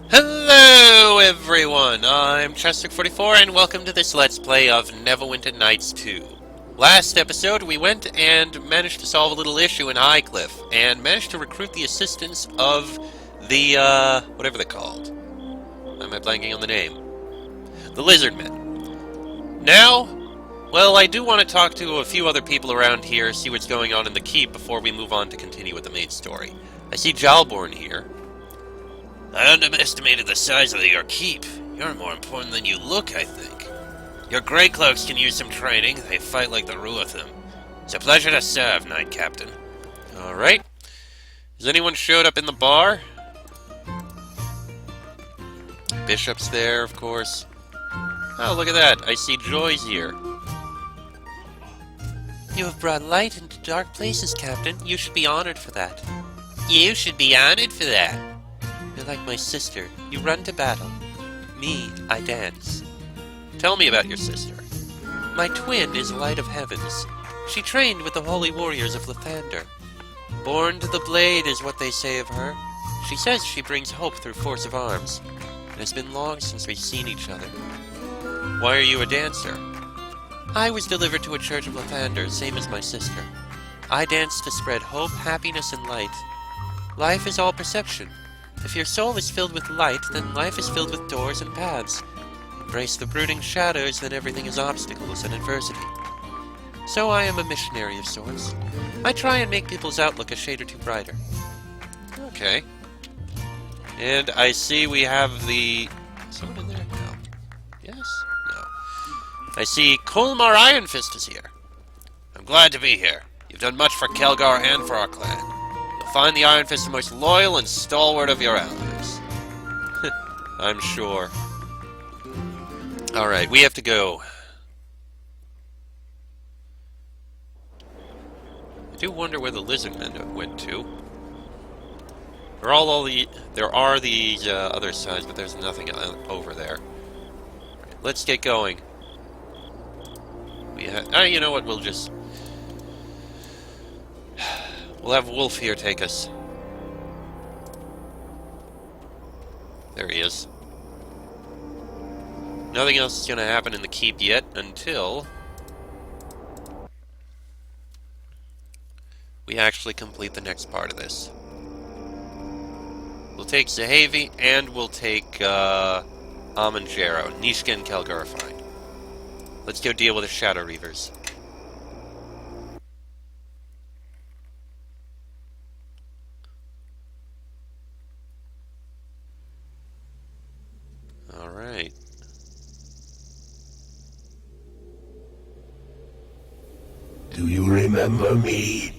Hello everyone, I'm Chester44 and welcome to this Let's Play of Neverwinter Nights 2. Last episode we went and managed to solve a little issue in Highcliff and managed to recruit the assistance of the, whatever they're called. Why am I blanking on the name? The Lizardmen. Now, well, I do want to talk to a few other people around here, see what's going on in the keep before we move on to continue with the main story. I see Jalborn here. I underestimated the size of your keep. You're more important than you look, I think. Your Grey Cloaks can use some training. They fight like the rule of them. It's a pleasure to serve, Knight Captain. Alright. Has anyone showed up in the bar? Bishop's there, of course. Oh, look at that. I see Joy's here. You have brought light into dark places, Captain. You should be honored for that. You should be honored for that. You're like my sister. You run to battle. Me, I dance. Tell me about your sister. My twin is Light of Heavens. She trained with the holy warriors of Lathander. Born to the blade is what they say of her. She says she brings hope through force of arms. It has been long since we've seen each other. Why are you a dancer? I was delivered to a church of Lathander, same as my sister. I dance to spread hope, happiness, and light. Life is all perception. If your soul is filled with light, then life is filled with doors and paths. Embrace the brooding shadows, then everything is obstacles and adversity. So I am a missionary of sorts. I try and make people's outlook a shade or two brighter. Okay. And I see we have the... Is someone in there? No. Yes? No. I see Colmar Ironfist is here. I'm glad to be here. You've done much for Kelgar and for our clan. Find the Iron Fist the most loyal and stalwart of your allies. I'm sure. Alright, we have to go. I do wonder where the Lizardmen went to. There are these other sides, but there's nothing over there. Right, let's get going. You know what, we'll have Wolf here take us. There he is. Nothing else is going to happen in the keep yet until we actually complete the next part of this. We'll take Zahavi and we'll take Amanjaro. Nishka and Kelgar are fine. Let's go deal with the Shadow Reavers. Alright. Do you remember me?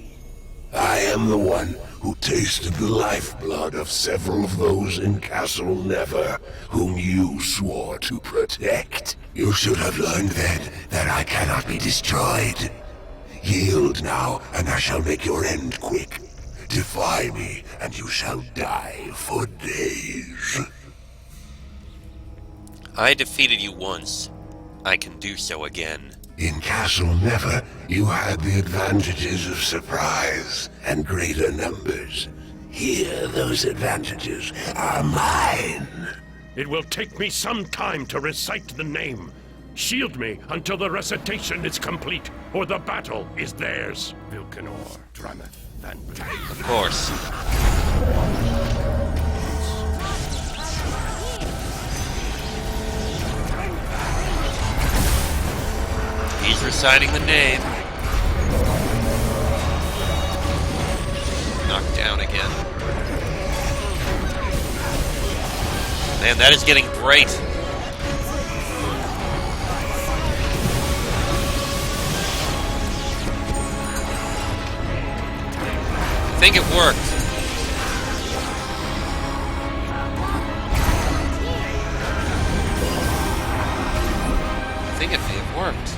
I am the one who tasted the lifeblood of several of those in Castle Never, whom you swore to protect. You should have learned then that I cannot be destroyed. Yield now, and I shall make your end quick. Defy me, and you shall die for days. I defeated you once. I can do so again. In Castle Never, you had the advantages of surprise and greater numbers. Here, those advantages are mine. It will take me some time to recite the name. Shield me until the recitation is complete, or the battle is theirs. Vilcanor, Drameth, Van Bree. Of course. He's reciting the name. Knocked down again. Man, that is getting great. I think it worked. I think it may have worked.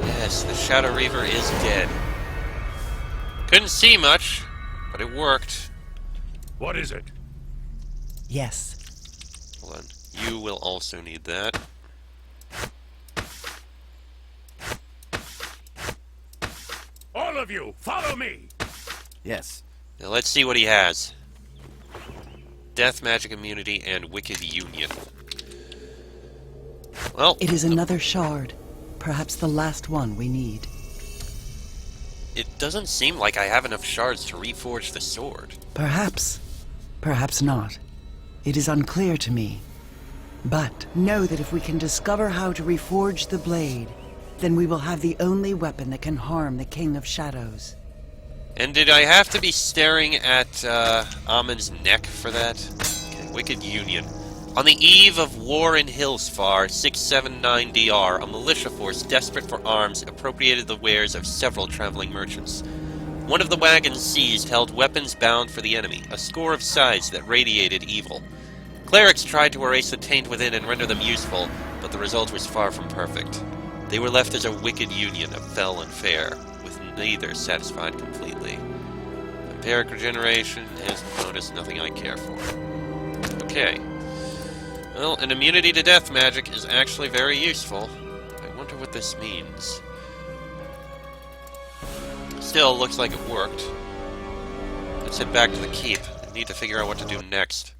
Yes, the Shadow Reaver is dead. Couldn't see much, but it worked. What is it? Yes. Hold on. You will also need that. All of you, follow me! Yes. Now let's see what he has. Death, magic immunity, and wicked union. Well, It is another shard. Perhaps the last one we need. it doesn't seem like I have enough shards to reforge the sword. Perhaps. Perhaps not. It is unclear to me. But know that if we can discover how to reforge the blade, then we will have the only weapon that can harm the King of Shadows. And did I have to be staring at Amon's neck for that? Okay, wicked union. On the eve of war in Hillsfar, 679 DR, a militia force desperate for arms appropriated the wares of several traveling merchants. One of the wagons seized held weapons bound for the enemy, a score of scythes that radiated evil. Clerics tried to erase the taint within and render them useful, but the result was far from perfect. They were left as a wicked union of fell and fair, with neither satisfied completely. Vampiric regeneration has noticed nothing I care for. Okay. Well, an immunity to death magic is actually very useful. I wonder what this means. Still, looks like it worked. Let's head back to the keep. I need to figure out what to do next.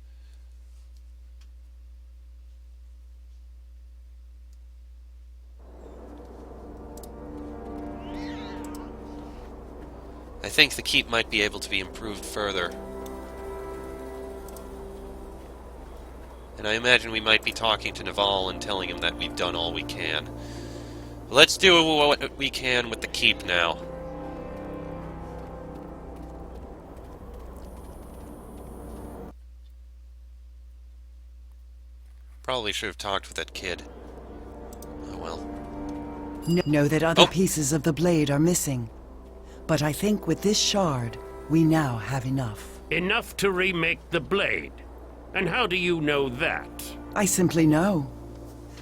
I think the keep might be able to be improved further. And I imagine we might be talking to Naval and telling him that we've done all we can. Let's do what we can with the keep now. Probably should have talked with that kid. Oh well. Know that other Oh. pieces of the blade are missing. But I think with this shard, we now have enough. Enough to remake the blade. And how do you know that? I simply know.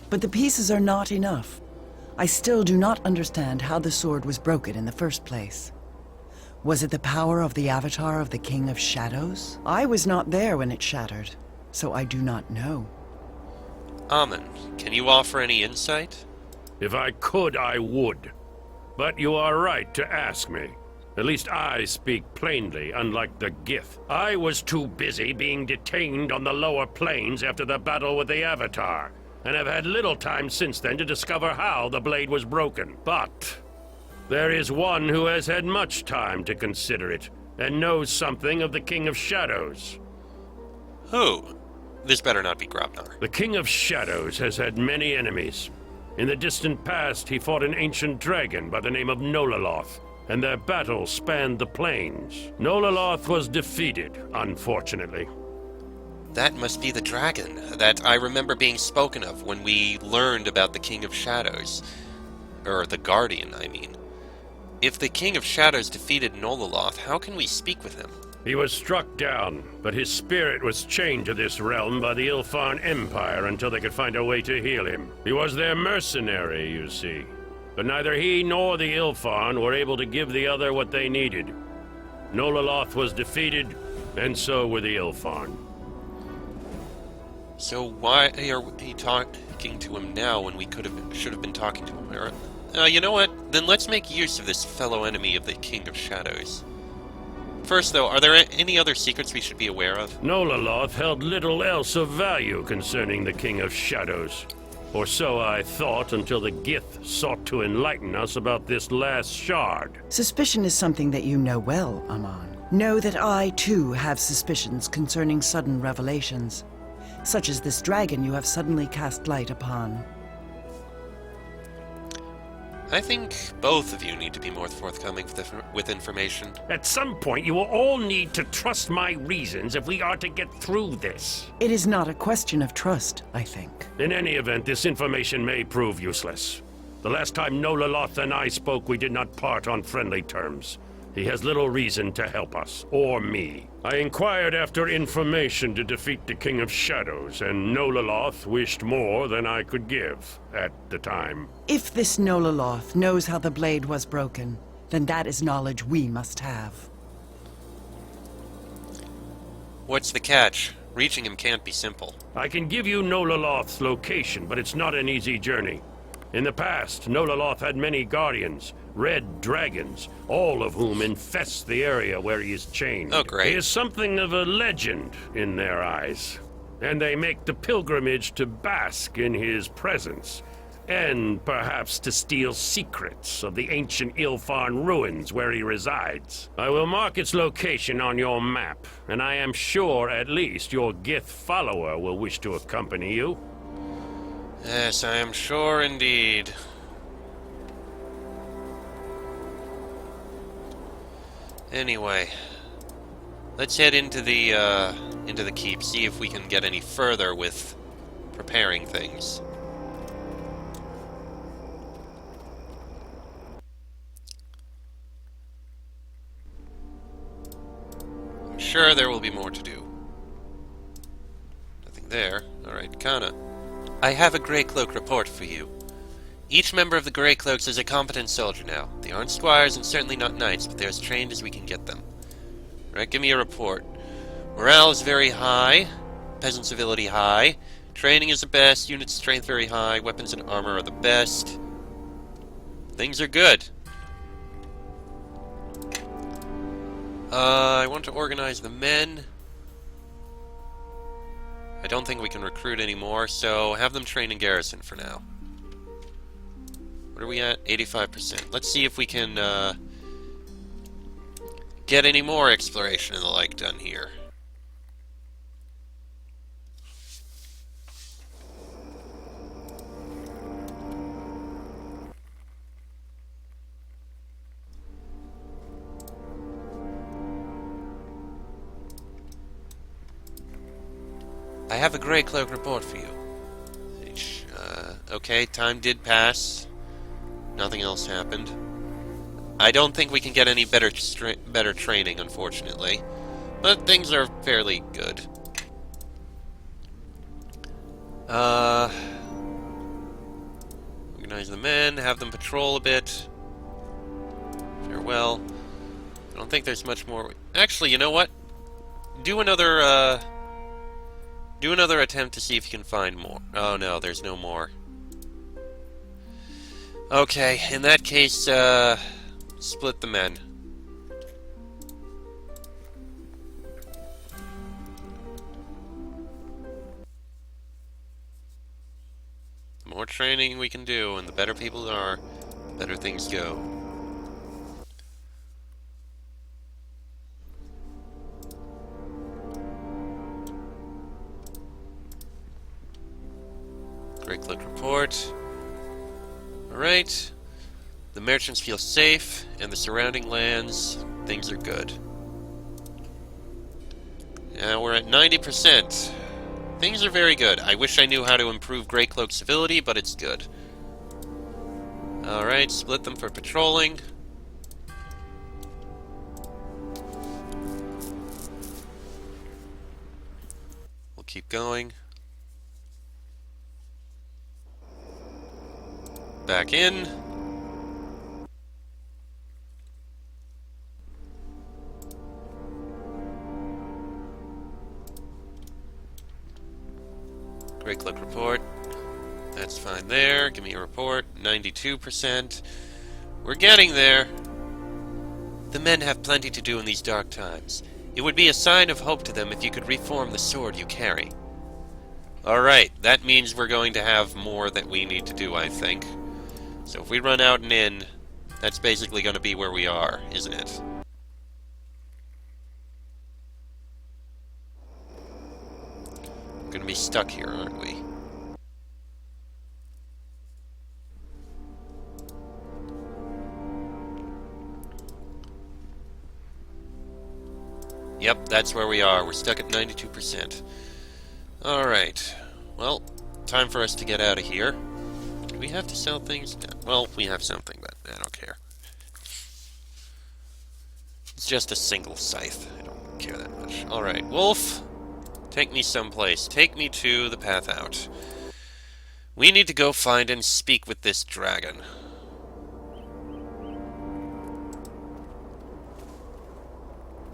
But the pieces are not enough. I still do not understand how the sword was broken in the first place. Was it the power of the avatar of the King of Shadows? I was not there when it shattered, so I do not know. Amon, can you offer any insight? If I could, I would. But you are right to ask me. At least I speak plainly, unlike the Gith. I was too busy being detained on the lower planes after the battle with the Avatar, and have had little time since then to discover how the blade was broken. But there is one who has had much time to consider it, and knows something of the King of Shadows. Who? This better not be Grabnar. The King of Shadows has had many enemies. In the distant past, he fought an ancient dragon by the name of Nolaloth, and their battle spanned the plains. Nolaloth was defeated, unfortunately. That must be the dragon that I remember being spoken of when we learned about the King of Shadows. Or the Guardian, I mean. If the King of Shadows defeated Nolaloth, how can we speak with him? He was struck down, but his spirit was chained to this realm by the Ilfarn Empire until they could find a way to heal him. He was their mercenary, you see. But neither he nor the Ilfarn were able to give the other what they needed. Nolaloth was defeated, and so were the Ilfarn. So why are we talking to him now when we should have been talking to him? You know what? Then let's make use of this fellow enemy of the King of Shadows. First, though, are there any other secrets we should be aware of? Nolaloth held little else of value concerning the King of Shadows. Or so I thought until the Gith sought to enlighten us about this last shard. Suspicion is something that you know well, Amon. Know that I, too, have suspicions concerning sudden revelations, such as this dragon you have suddenly cast light upon. I think both of you need to be more forthcoming with information. At some point, you will all need to trust my reasons if we are to get through this. It is not a question of trust, I think. In any event, this information may prove useless. The last time Nolaloth and I spoke, we did not part on friendly terms. He has little reason to help us, or me. I inquired after information to defeat the King of Shadows, and Nolaloth wished more than I could give at the time. If this Nolaloth knows how the blade was broken, then that is knowledge we must have. What's the catch? Reaching him can't be simple. I can give you Nolaloth's location, but it's not an easy journey. In the past, Nolaloth had many guardians, red dragons, all of whom infest the area where he is chained. Oh, great. He is something of a legend in their eyes, and they make the pilgrimage to bask in his presence, and perhaps to steal secrets of the ancient Ilfarn ruins where he resides. I will mark its location on your map, and I am sure at least your Gith follower will wish to accompany you. Yes, I am sure indeed. Anyway, let's head into the keep, see if we can get any further with preparing things. I'm sure there will be more to do. Nothing there. Alright, Kana. I have a Grey Cloak report for you. Each member of the Grey Cloaks is a competent soldier now. They aren't squires and certainly not knights, but they're as trained as we can get them. Alright, give me a report. Morale is very high. Peasant civility high. Training is the best. Unit strength very high. Weapons and armor are the best. Things are good. I want to organize the men. I don't think we can recruit anymore, so have them train in garrison for now. What are we at? 85%. Let's see if we can get any more exploration and the like done here. I have a Grey Cloak report for you. Okay, time did pass. Nothing else happened. I don't think we can get any better training, unfortunately. But things are fairly good. Organize the men, have them patrol a bit. Farewell. I don't think there's much more... Actually, you know what? Do another attempt to see if you can find more. Oh no, there's no more. Okay, in that case, split the men. The more training we can do, and the better people are, the better things go. Great Cloak report. Alright. The merchants feel safe, and the surrounding lands, things are good. Now we're at 90%. Things are very good. I wish I knew how to improve Grey Cloak civility, but it's good. Alright, split them for patrolling. We'll keep going. Back in. Grey Cloak report. That's fine there. Give me a report. 92%. We're getting there. The men have plenty to do in these dark times. It would be a sign of hope to them if you could reform the sword you carry. Alright, that means we're going to have more that we need to do, I think. So if we run out and in, that's basically going to be where we are, isn't it? We're going to be stuck here, aren't we? Yep, that's where we are. We're stuck at 92%. Alright. Well, time for us to get out of here. Do we have to sell things? No. Well, we have something, but I don't care. It's just a single scythe. I don't care that much. Alright, Wolf, take me someplace. Take me to the path out. We need to go find and speak with this dragon.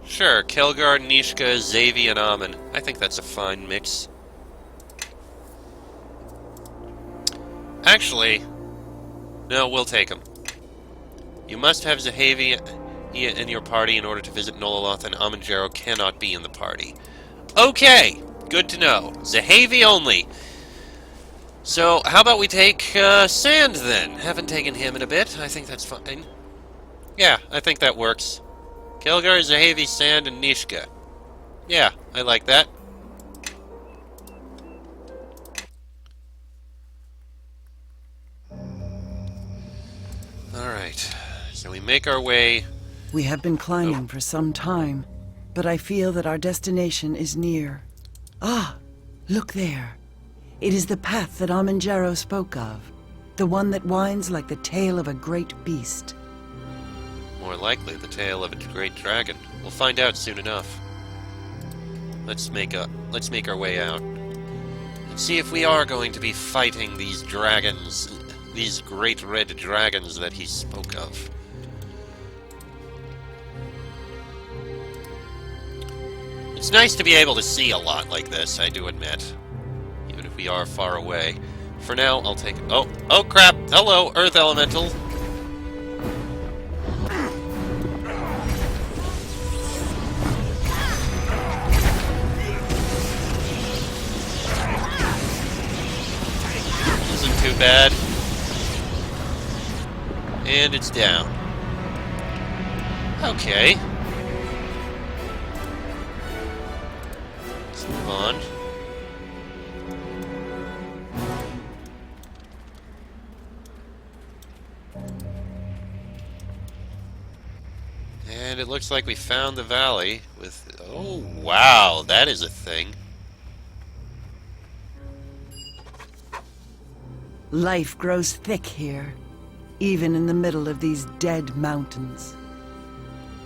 Sure, Kelgar, Nishka, Xavi, and Amun. I think that's a fine mix. Actually, No, we'll take him. You must have Zahavi in your party in order to visit Nolaloth, and Amanjaro cannot be in the party. Okay, good to know. Zahavi only. So, how about we take Sand, then? Haven't taken him in a bit. I think that's fine. Yeah, I think that works. Kelgar, Zahavi, Sand, and Nishka. Yeah, I like that. Alright, so we make our way... We have been climbing for some time, but I feel that our destination is near. Ah, look there. It is the path that Amanjaro spoke of. The one that winds like the tail of a great beast. More likely, the tail of a great dragon. We'll find out soon enough. Let's make our way out. And see if we are going to be fighting these dragons. These great red dragons that he spoke of. It's nice to be able to see a lot like this, I do admit. Even if we are far away. For now, I'll take... Oh crap! Hello, Earth Elemental! Isn't too bad. And it's down. Okay. Let's move on. And it looks like we found the valley with... Oh, wow, that is a thing. Life grows thick here, even in the middle of these dead mountains.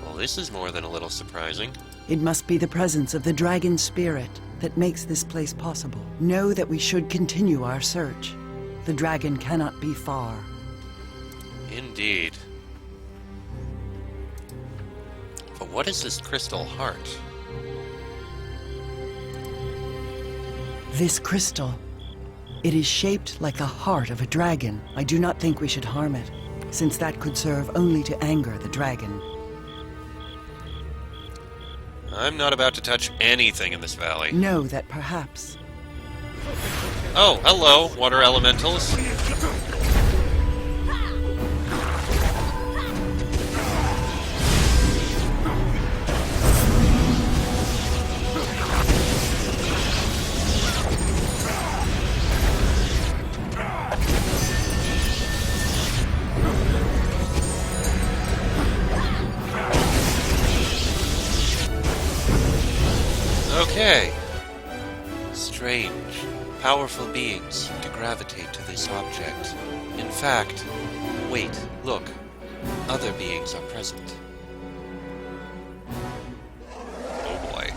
Well, this is more than a little surprising. It must be the presence of the dragon spirit that makes this place possible. Know that we should continue our search. The dragon cannot be far. Indeed. But what is this crystal heart? This crystal, it is shaped like the heart of a dragon. I do not think we should harm it, since that could serve only to anger the dragon. I'm not about to touch anything in this valley. Know that perhaps... Oh, hello, water elementals. Okay. Strange. Powerful beings seem to gravitate to this object. In fact, wait, look. Other beings are present. Oh boy.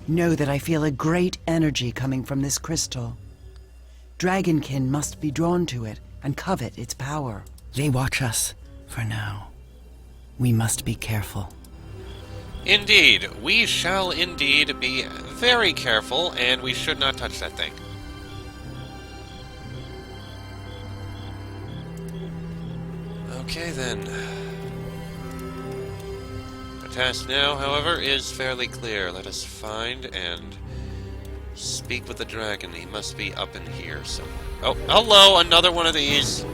Know that I feel a great energy coming from this crystal. Dragonkin must be drawn to it and covet its power. They watch us for now. We must be careful. Indeed, we shall indeed be very careful, and we should not touch that thing. Okay then. Our task now, however, is fairly clear. Let us find and speak with the dragon. He must be up in here somewhere. Oh, hello, another one of these.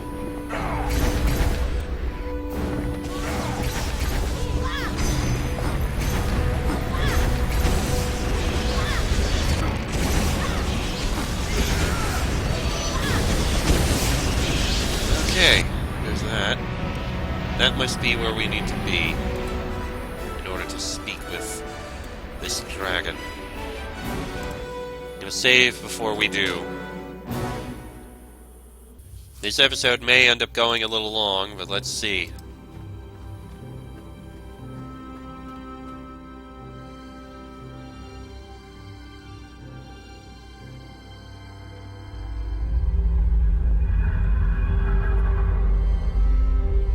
Okay, there's that. That must be where we need to be in order to speak with this dragon. I'm gonna save before we do. This episode may end up going a little long, but let's see.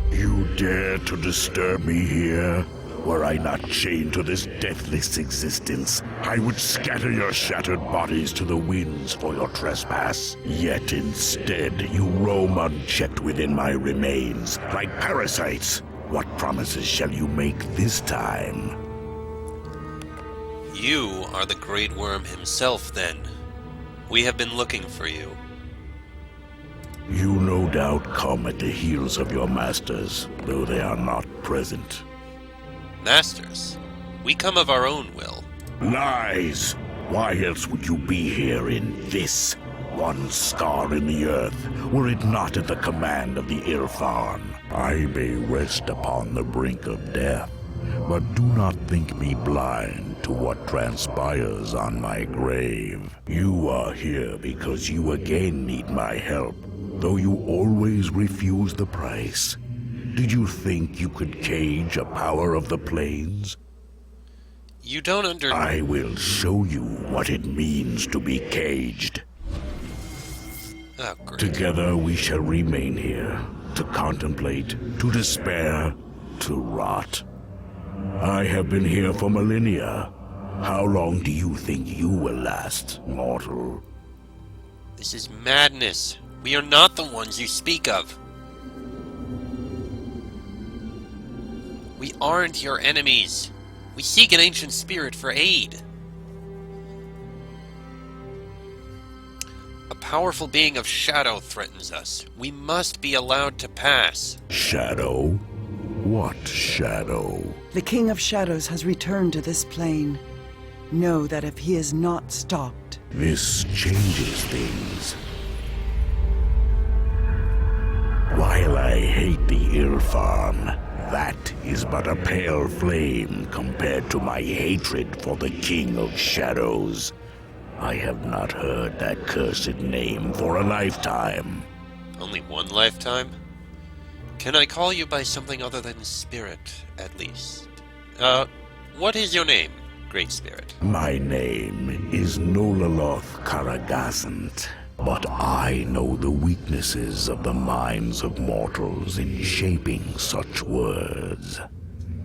You dare to disturb me here? Were I not chained to this deathless existence, I would scatter your shattered bodies to the winds for your trespass. Yet instead, you roam unchecked within my remains, like parasites. What promises shall you make this time? You are the Great Worm himself, then. We have been looking for you. You no doubt come at the heels of your masters, though they are not present. Masters, we come of our own will. Lies! Why else would you be here in this, one scar in the earth, were it not at the command of the Ilfarn? I may rest upon the brink of death, but do not think me blind to what transpires on my grave. You are here because you again need my help, though you always refuse the price. Did you think you could cage a power of the plains? You don't I will show you what it means to be caged. Oh, great. Together we shall remain here, to contemplate, to despair, to rot. I have been here for millennia. How long do you think you will last, mortal? This is madness. We are not the ones you speak of. We aren't your enemies. We seek an ancient spirit for aid. A powerful being of shadow threatens us. We must be allowed to pass. Shadow? What shadow? The King of Shadows has returned to this plane. Know that if he is not stopped... This changes things. While I hate the Ilfarn, that is but a pale flame compared to my hatred for the King of Shadows. I have not heard that cursed name for a lifetime. Only one lifetime? Can I call you by something other than spirit, at least? What is your name, Great Spirit? My name is Nolaloth Karagazant, but I know the weaknesses of the minds of mortals in shaping such words.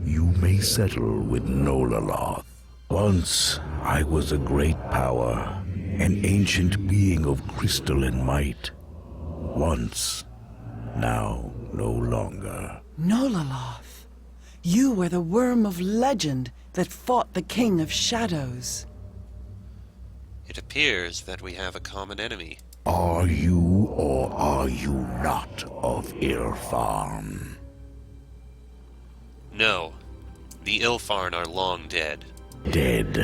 You may settle with Nolaloth. Once, I was a great power, an ancient being of crystalline might. Once, now no longer. Nolaloth, you were the worm of legend that fought the King of Shadows. It appears that we have a common enemy. Are you or are you not of Ilfarn? No. The Ilfarn are long dead. Dead.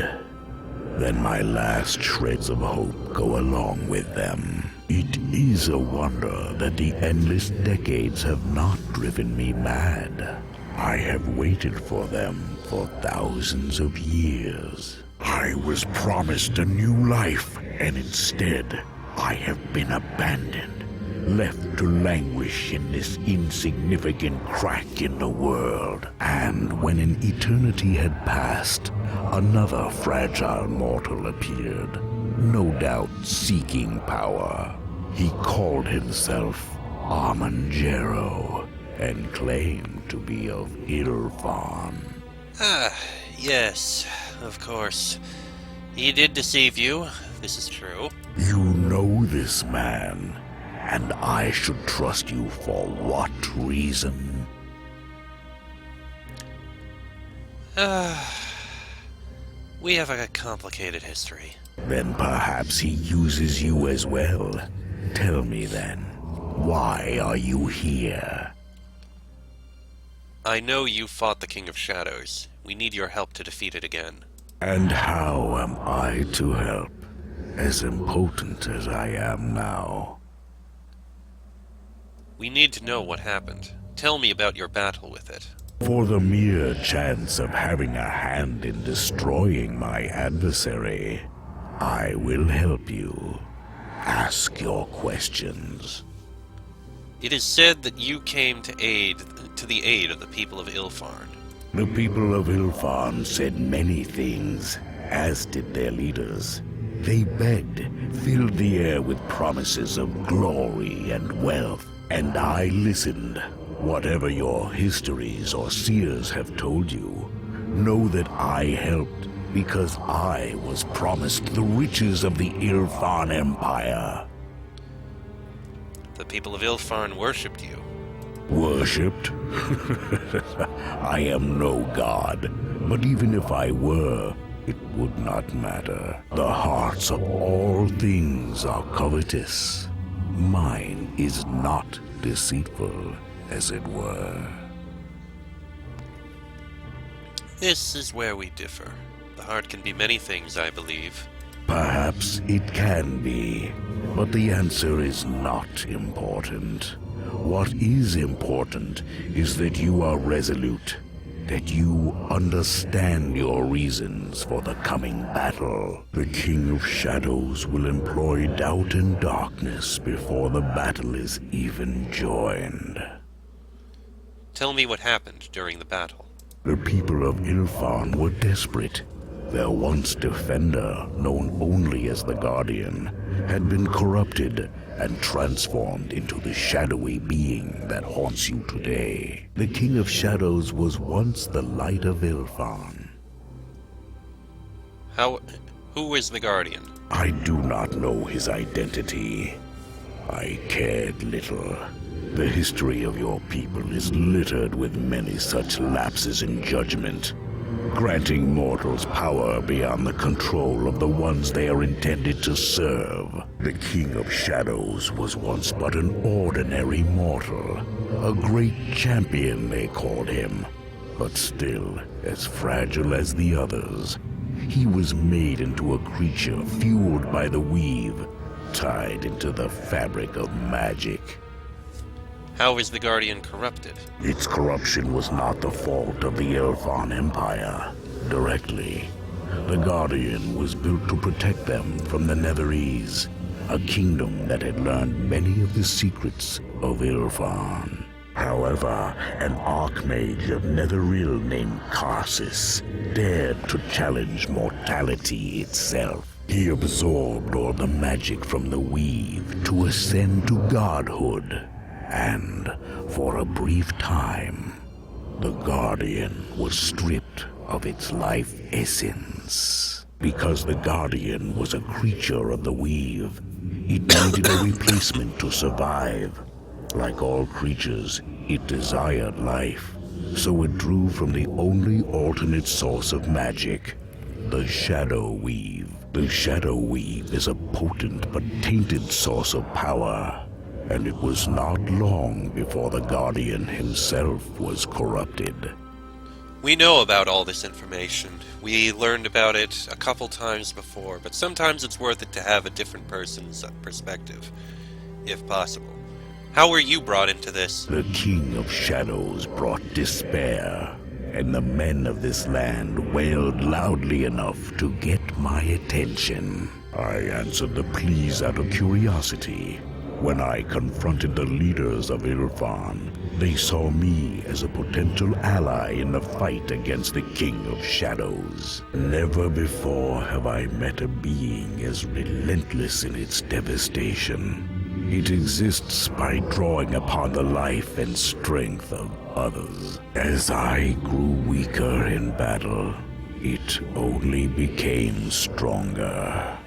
Then my last shreds of hope go along with them. It is a wonder that the endless decades have not driven me mad. I have waited for them for thousands of years. I was promised a new life, and instead, I have been abandoned, left to languish in this insignificant crack in the world. And when an eternity had passed, another fragile mortal appeared, no doubt seeking power. He called himself Armangero and claimed to be of Ilfarn. Ah, yes, of course. He did deceive you. This is true. You know this man, and I should trust you for what reason? We have a complicated history. Then perhaps he uses you as well. Tell me then, why are you here? I know you fought the King of Shadows. We need your help to defeat it again. And how am I to help, as impotent as I am now? We need to know what happened. Tell me about your battle with it. For the mere chance of having a hand in destroying my adversary, I will help you. Ask your questions. It is said that you came to the aid of the people of Ilfarn. The people of Ilfarn said many things, as did their leaders. They begged, filled the air with promises of glory and wealth, and I listened. Whatever your histories or seers have told you, Know that I helped because I was promised the riches of the Ilfan Empire. The people of Ilfarn worshipped you. Worshipped? I am no god, but even if I were, it would not matter. The hearts of all things are covetous. Mine is not deceitful, as it were. This is where we differ. The heart can be many things, I believe. Perhaps it can be, but the answer is not important. What is important is that you are resolute, that you understand your reasons for the coming battle. The King of Shadows will employ doubt and darkness before the battle is even joined. Tell me what happened during the battle. The people of Ilfan were desperate. Their once defender, known only as the Guardian, had been corrupted and transformed into the shadowy being that haunts you today. The King of Shadows was once the light of Ilfan. Who is the Guardian? I do not know his identity. I cared little. The history of your people is littered with many such lapses in judgment, granting mortals power beyond the control of the ones they are intended to serve. The King of Shadows was once but an ordinary mortal, a great champion they called him, but still as fragile as the others. He was made into a creature fueled by the weave, tied into the fabric of magic. How is the Guardian corrupted? Its corruption was not the fault of the Ilfan Empire, directly. The Guardian was built to protect them from the Netherese, a kingdom that had learned many of the secrets of Ilfan. However, an archmage of Netheril named Karsus dared to challenge mortality itself. He absorbed all the magic from the weave to ascend to godhood. And, for a brief time, the Guardian was stripped of its life essence. Because the Guardian was a creature of the weave, it needed a replacement to survive. Like all creatures, it desired life, so it drew from the only alternate source of magic, the Shadow Weave. The Shadow Weave is a potent but tainted source of power, and it was not long before the Guardian himself was corrupted. We know about all this information. We learned about it a couple times before, but sometimes it's worth it to have a different person's perspective, if possible. How were you brought into this? The King of Shadows brought despair, and the men of this land wailed loudly enough to get my attention. I answered the pleas out of curiosity. When I confronted the leaders of Ilfan, they saw me as a potential ally in the fight against the King of Shadows. Never before have I met a being as relentless in its devastation. It exists by drawing upon the life and strength of others. As I grew weaker in battle, it only became stronger.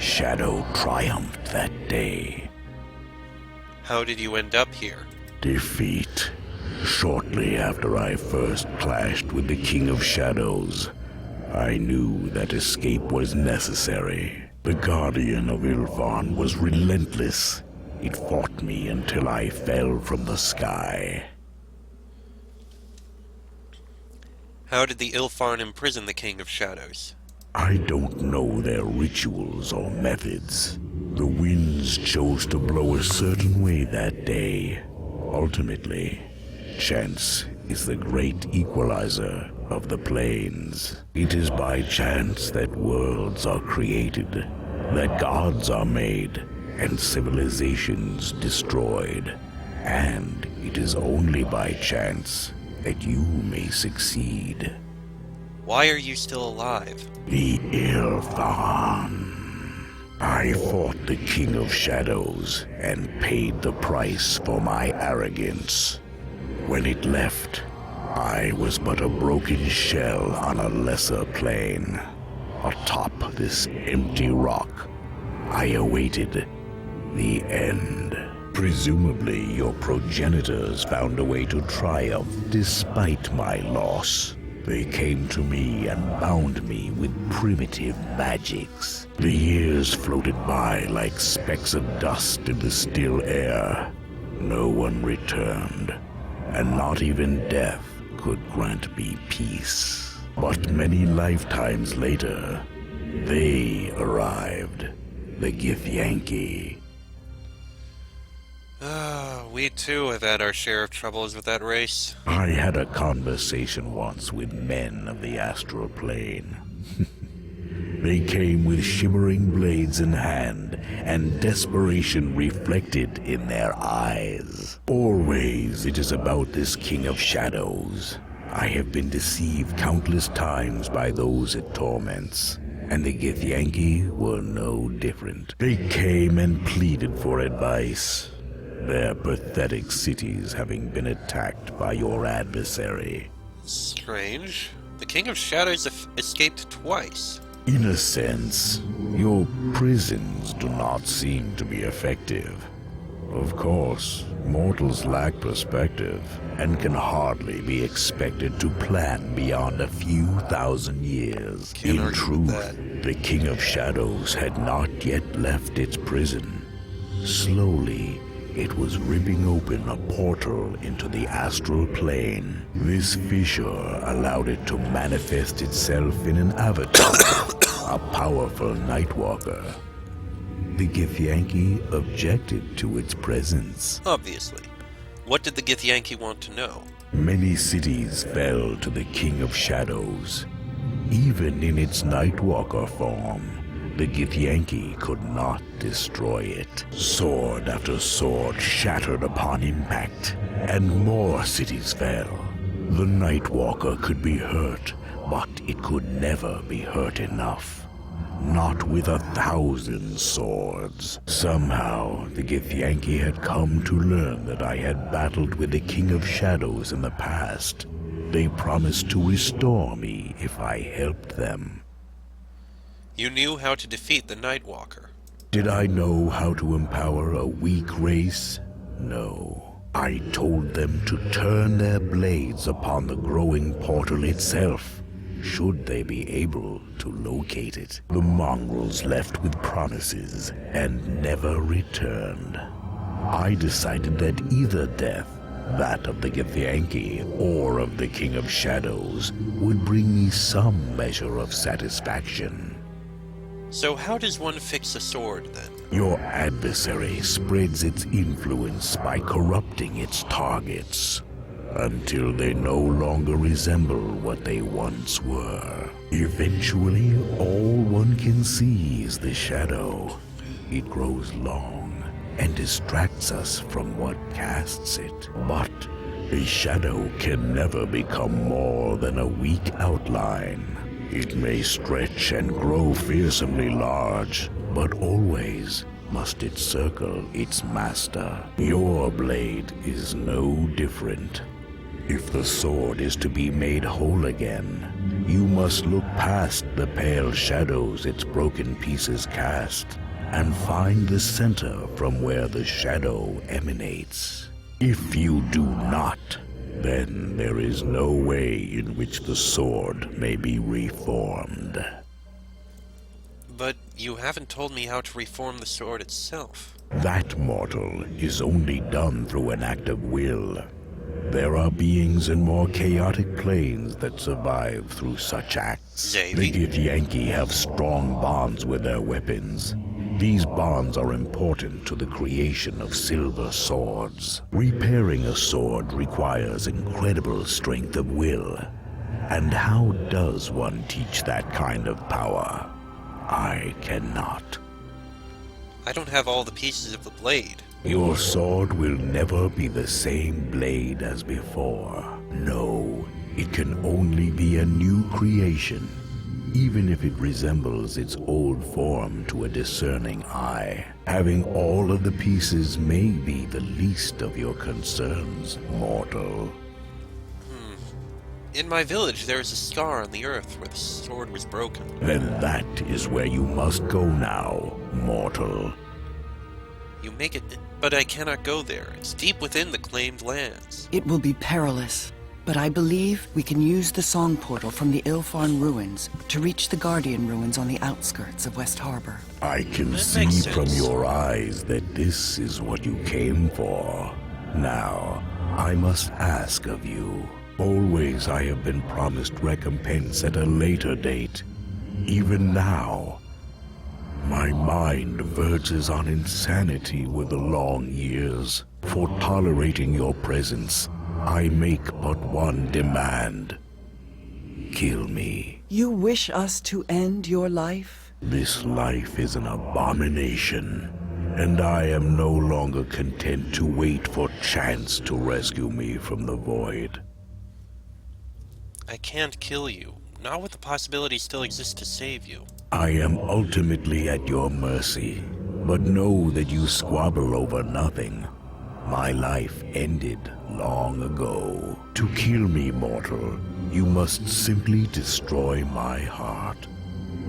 Shadow triumphed that day. How did you end up here? Defeat. Shortly after I first clashed with the King of Shadows, I knew that escape was necessary. The Guardian of Ilfan was relentless. It fought me until I fell from the sky. How did the Ilfarn imprison the King of Shadows? I don't know their rituals or methods. The winds chose to blow a certain way that day. Ultimately, chance is the great equalizer of the plains. It is by chance that worlds are created, that gods are made, and civilizations destroyed. And it is only by chance that you may succeed. Why are you still alive? The Ilfan. I fought the King of Shadows and paid the price for my arrogance. When it left, I was but a broken shell on a lesser plane. Atop this empty rock, I awaited the end. Presumably, your progenitors found a way to triumph despite my loss. They came to me and bound me with primitive magics. The years floated by like specks of dust in the still air. No one returned, and not even death could grant me peace. But many lifetimes later, they arrived. The Githyanki. We too have had our share of troubles with that race. I had a conversation once with men of the astral plane. They came with shimmering blades in hand, and desperation reflected in their eyes. Always it is about this King of Shadows. I have been deceived countless times by those it torments, and the Githyanki were no different. They came and pleaded for advice, their pathetic cities having been attacked by your adversary. Strange. The King of Shadows escaped twice. In a sense, your prisons do not seem to be effective. Of course, mortals lack perspective and can hardly be expected to plan beyond a few thousand years. Can't In argue with truth, the King of Shadows had not yet left its prison. Slowly, it was ripping open a portal into the astral plane. This fissure allowed it to manifest itself in an avatar, a powerful Nightwalker. The Githyanki objected to its presence. Obviously. What did the Githyanki want to know? Many cities fell to the King of Shadows. Even in its Nightwalker form, the Githyanki could not destroy it. Sword after sword shattered upon impact, and more cities fell. The Nightwalker could be hurt, but it could never be hurt enough. Not with 1,000 swords. Somehow, the Githyanki had come to learn that I had battled with the King of Shadows in the past. They promised to restore me if I helped them. You knew how to defeat the Nightwalker. Did I know how to empower a weak race? No. I told them to turn their blades upon the growing portal itself, should they be able to locate it. The mongrels left with promises and never returned. I decided that either death, that of the Githyanki or of the King of Shadows, would bring me some measure of satisfaction. So how does one fix a sword, then? Your adversary spreads its influence by corrupting its targets, until they no longer resemble what they once were. Eventually, all one can see is the shadow. It grows long and distracts us from what casts it. But a shadow can never become more than a weak outline. It may stretch and grow fearsomely large, but always must it circle its master. Your blade is no different. If the sword is to be made whole again, you must look past the pale shadows its broken pieces cast, and find the center from where the shadow emanates. If you do not, then there is no way in which the sword may be reformed. But you haven't told me how to reform the sword itself. That, mortal, is only done through an act of will. There are beings in more chaotic planes that survive through such acts. The Githyanki have strong bonds with their weapons. These bonds are important to the creation of silver swords. Repairing a sword requires incredible strength of will. And how does one teach that kind of power? I cannot. I don't have all the pieces of the blade. Your sword will never be the same blade as before. No, it can only be a new creation, even if it resembles its old form to a discerning eye. Having all of the pieces may be the least of your concerns, mortal. In my village, there is a scar on the earth where the sword was broken. Then that is where you must go now, mortal. You make it, but I cannot go there. It's deep within the claimed lands. It will be perilous, but I believe we can use the song portal from the Ilfarn ruins to reach the Guardian ruins on the outskirts of West Harbor. I can That see makes from sense. your eyes that this is what you came for. Now, I must ask of you. Always I have been promised recompense at a later date. Even now, my mind verges on insanity with the long years. For tolerating your presence, I make but one demand. Kill me. You wish us to end your life? This life is an abomination, and I am no longer content to wait for chance to rescue me from the void. I can't kill you. Not with the possibility still exists to save you. I am ultimately at your mercy, but know that you squabble over nothing. My life ended long ago. To kill me, mortal, you must simply destroy my heart.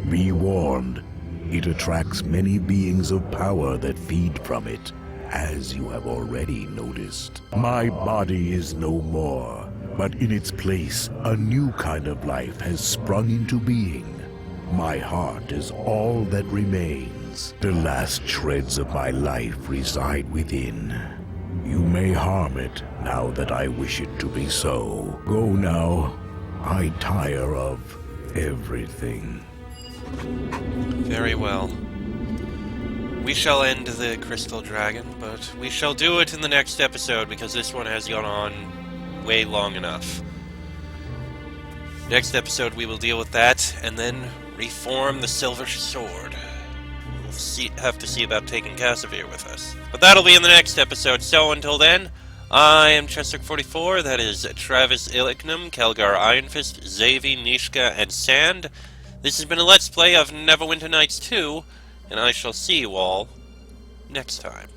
Be warned, it attracts many beings of power that feed from it, as you have already noticed. My body is no more, but in its place, a new kind of life has sprung into being. My heart is all that remains. The last shreds of my life reside within. You may harm it now that I wish it to be so. Go now. I tire of everything. Very well. We shall end the Crystal Dragon, but we shall do it in the next episode because this one has gone on way long enough. Next episode we will deal with that, and then reform the Silver Sword. We'll have to see about taking Cassavir with us. But that'll be in the next episode, so until then, I am Chester44, that is Travis Illicknam, Kelgar Ironfist, Xavi, Nishka, and Sand. This has been a Let's Play of Neverwinter Nights 2, and I shall see you all next time.